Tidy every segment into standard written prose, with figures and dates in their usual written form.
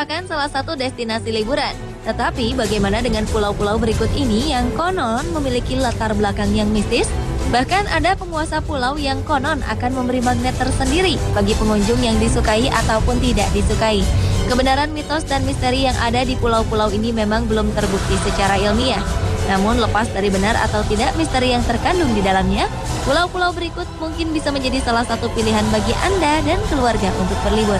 merupakan salah satu destinasi liburan. Tetapi bagaimana dengan pulau-pulau berikut ini yang konon memiliki latar belakang yang mistis? Bahkan ada penguasa pulau yang konon akan memberi magnet tersendiri bagi pengunjung yang disukai ataupun tidak disukai. Kebenaran mitos dan misteri yang ada di pulau-pulau ini memang belum terbukti secara ilmiah. Namun lepas dari benar atau tidak misteri yang terkandung di dalamnya, pulau-pulau berikut mungkin bisa menjadi salah satu pilihan bagi Anda dan keluarga untuk berlibur.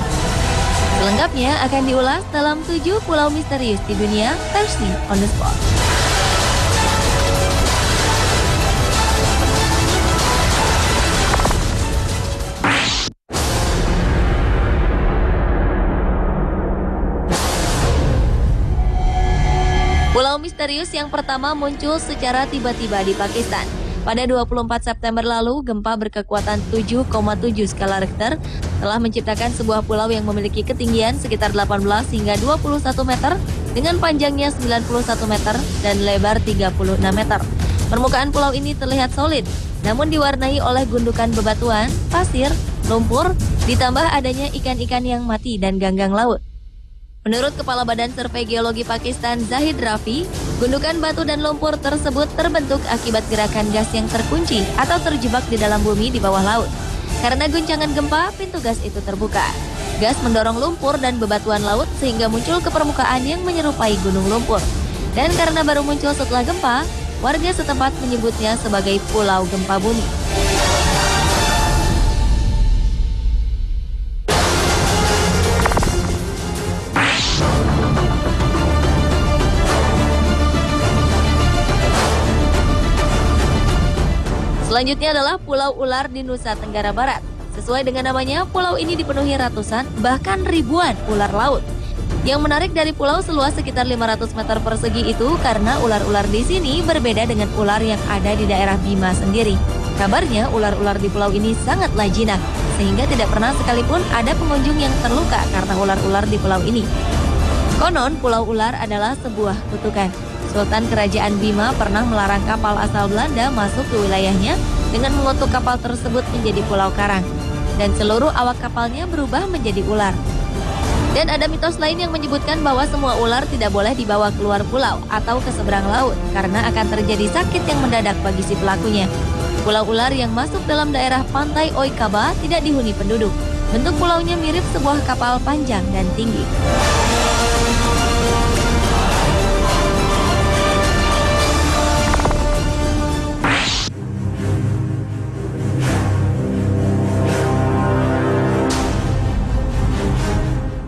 Selengkapnya akan diulas dalam 7 pulau misterius di dunia versi On The Spot. Pulau misterius yang pertama muncul secara tiba-tiba di Pakistan. Pada 24 September lalu, gempa berkekuatan 7,7 skala Richter telah menciptakan sebuah pulau yang memiliki ketinggian sekitar 18 hingga 21 meter dengan panjangnya 91 meter dan lebar 36 meter. Permukaan pulau ini terlihat solid, namun diwarnai oleh gundukan bebatuan, pasir, lumpur, ditambah adanya ikan-ikan yang mati dan ganggang laut. Menurut Kepala Badan Survei Geologi Pakistan Zahid Rafi, gundukan batu dan lumpur tersebut terbentuk akibat gerakan gas yang terkunci atau terjebak di dalam bumi di bawah laut. Karena guncangan gempa, pintu gas itu terbuka. Gas mendorong lumpur dan bebatuan laut sehingga muncul ke permukaan yang menyerupai gunung lumpur. Dan karena baru muncul setelah gempa, warga setempat menyebutnya sebagai Pulau Gempa Bumi. Selanjutnya adalah Pulau Ular di Nusa Tenggara Barat. Sesuai dengan namanya, pulau ini dipenuhi ratusan, bahkan ribuan ular laut. Yang menarik dari pulau seluas sekitar 500 meter persegi itu karena ular-ular di sini berbeda dengan ular yang ada di daerah Bima sendiri. Kabarnya ular-ular di pulau ini sangatlah jinak, sehingga tidak pernah sekalipun ada pengunjung yang terluka karena ular-ular di pulau ini. Konon, Pulau Ular adalah sebuah kutukan. Sultan Kerajaan Bima pernah melarang kapal asal Belanda masuk ke wilayahnya dengan mengutuk kapal tersebut menjadi pulau karang. Dan seluruh awak kapalnya berubah menjadi ular. Dan ada mitos lain yang menyebutkan bahwa semua ular tidak boleh dibawa keluar pulau atau ke seberang laut karena akan terjadi sakit yang mendadak bagi si pelakunya. Pulau Ular yang masuk dalam daerah pantai Oikaba tidak dihuni penduduk. Bentuk pulaunya mirip sebuah kapal panjang dan tinggi.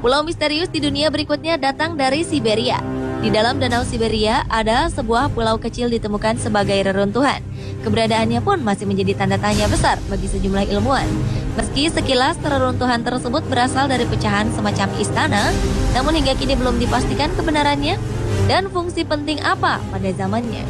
Pulau misterius di dunia berikutnya datang dari Siberia. Di dalam Danau Siberia ada sebuah pulau kecil ditemukan sebagai reruntuhan. Keberadaannya pun masih menjadi tanda tanya besar bagi sejumlah ilmuwan. Meski sekilas reruntuhan tersebut berasal dari pecahan semacam istana, namun hingga kini belum dipastikan kebenarannya dan fungsi penting apa pada zamannya.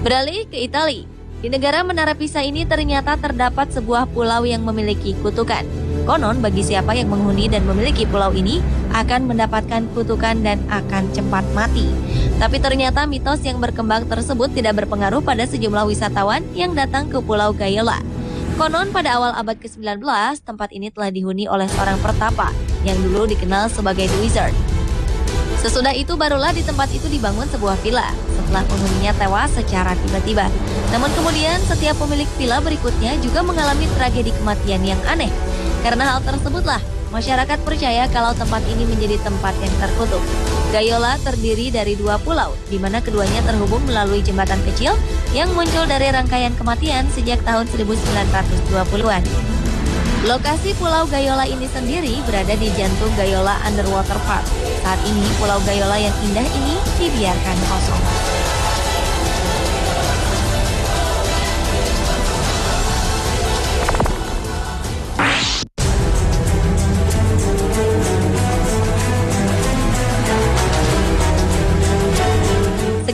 Beralih ke Italia. Di negara Menara Pisa ini ternyata terdapat sebuah pulau yang memiliki kutukan. Konon bagi siapa yang menghuni dan memiliki pulau ini akan mendapatkan kutukan dan akan cepat mati. Tapi ternyata mitos yang berkembang tersebut tidak berpengaruh pada sejumlah wisatawan yang datang ke Pulau Gayola. Konon pada awal abad ke-19, tempat ini telah dihuni oleh seorang pertapa yang dulu dikenal sebagai The Wizard. Sesudah itu barulah di tempat itu dibangun sebuah villa setelah penghuninya tewas secara tiba-tiba. Namun kemudian setiap pemilik villa berikutnya juga mengalami tragedi kematian yang aneh. Karena hal tersebutlah masyarakat percaya kalau tempat ini menjadi tempat yang terkutuk. Gayola terdiri dari 2 pulau, di mana keduanya terhubung melalui jembatan kecil yang muncul dari rangkaian kematian sejak tahun 1920-an. Lokasi Pulau Gayola ini sendiri berada di jantung Gayola Underwater Park. Saat ini Pulau Gayola yang indah ini dibiarkan kosong.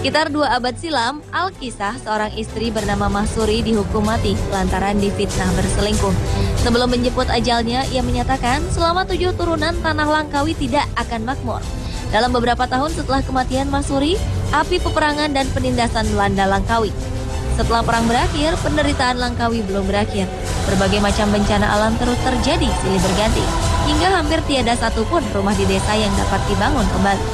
Sekitar 2 abad silam, Al-Kisah, seorang istri bernama Mahsuri dihukum mati lantaran difitnah berselingkuh. Sebelum menjemput ajalnya, ia menyatakan selama 7 turunan tanah Langkawi tidak akan makmur. Dalam beberapa tahun setelah kematian Mahsuri, api peperangan dan penindasan melanda Langkawi. Setelah perang berakhir, penderitaan Langkawi belum berakhir. Berbagai macam bencana alam terus terjadi silih berganti, hingga hampir tiada satupun rumah di desa yang dapat dibangun kembali.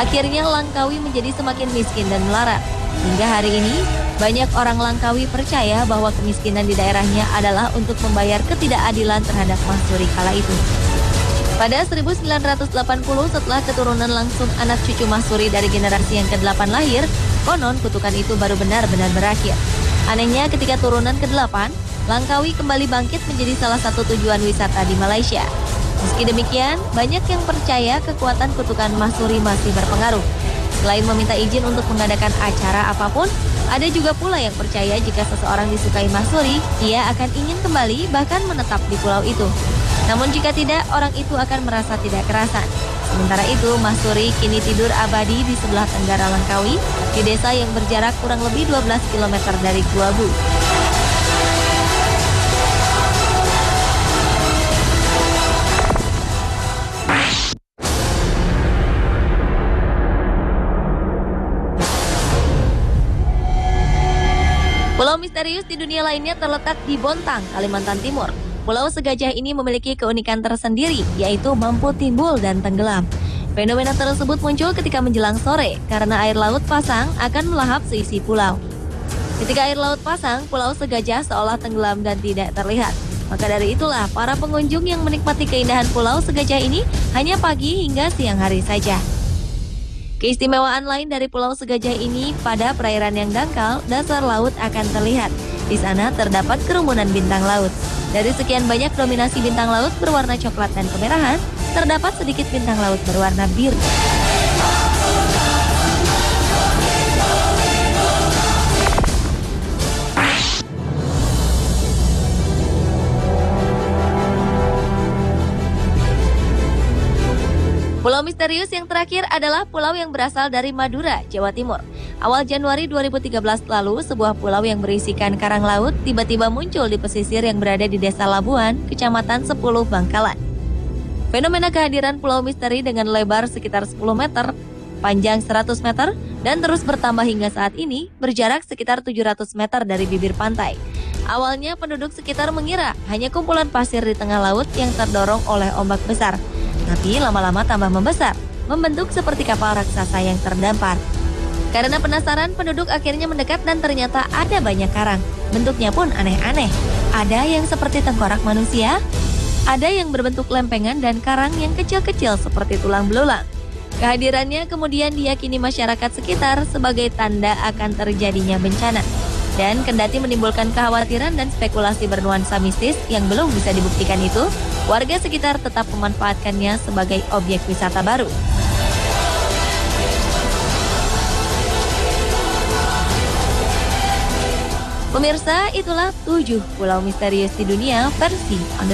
Akhirnya Langkawi menjadi semakin miskin dan melarat. Hingga hari ini, banyak orang Langkawi percaya bahwa kemiskinan di daerahnya adalah untuk membayar ketidakadilan terhadap Mahsuri kala itu. Pada 1980 setelah keturunan langsung anak cucu Mahsuri dari generasi yang ke-8 lahir, konon kutukan itu baru benar-benar berakhir. Anehnya ketika turunan ke-8, Langkawi kembali bangkit menjadi salah satu tujuan wisata di Malaysia. Meski demikian, banyak yang percaya kekuatan kutukan Mahsuri masih berpengaruh. Selain meminta izin untuk mengadakan acara apapun, ada juga pula yang percaya jika seseorang disukai Mahsuri, ia akan ingin kembali bahkan menetap di pulau itu. Namun jika tidak, orang itu akan merasa tidak kerasan. Sementara itu, Mahsuri kini tidur abadi di sebelah tenggara Langkawi, di desa yang berjarak kurang lebih 12 km dari Gua Bu. Pulau misterius di dunia lainnya terletak di Bontang, Kalimantan Timur. Pulau segajah ini memiliki keunikan tersendiri, yaitu mampu timbul dan tenggelam. Fenomena tersebut muncul ketika menjelang sore, karena air laut pasang akan melahap seisi pulau. Ketika air laut pasang, pulau segajah seolah tenggelam dan tidak terlihat. Maka dari itulah, para pengunjung yang menikmati keindahan pulau segajah ini hanya pagi hingga siang hari saja. Keistimewaan lain dari pulau segajah ini, pada perairan yang dangkal, dasar laut akan terlihat. Di sana terdapat kerumunan bintang laut. Dari sekian banyak dominasi bintang laut berwarna coklat dan kemerahan, terdapat sedikit bintang laut berwarna biru. Pulau misterius yang terakhir adalah pulau yang berasal dari Madura, Jawa Timur. Awal Januari 2013 lalu, sebuah pulau yang berisikan karang laut tiba-tiba muncul di pesisir yang berada di Desa Labuan, Kecamatan 10 Bangkalan. Fenomena kehadiran pulau misteri dengan lebar sekitar 10 meter, panjang 100 meter, dan terus bertambah hingga saat ini berjarak sekitar 700 meter dari bibir pantai. Awalnya penduduk sekitar mengira hanya kumpulan pasir di tengah laut yang terdorong oleh ombak besar. Tapi lama-lama tambah membesar, membentuk seperti kapal raksasa yang terdampar. Karena penasaran, penduduk akhirnya mendekat dan ternyata ada banyak karang. Bentuknya pun aneh-aneh. Ada yang seperti tengkorak manusia, ada yang berbentuk lempengan dan karang yang kecil-kecil seperti tulang belulang. Kehadirannya kemudian diyakini masyarakat sekitar sebagai tanda akan terjadinya bencana. Dan kendati menimbulkan kekhawatiran dan spekulasi bernuansa mistis yang belum bisa dibuktikan itu, warga sekitar tetap memanfaatkannya sebagai objek wisata baru. Pemirsa, itulah 7 pulau misterius di dunia versi On The Spot.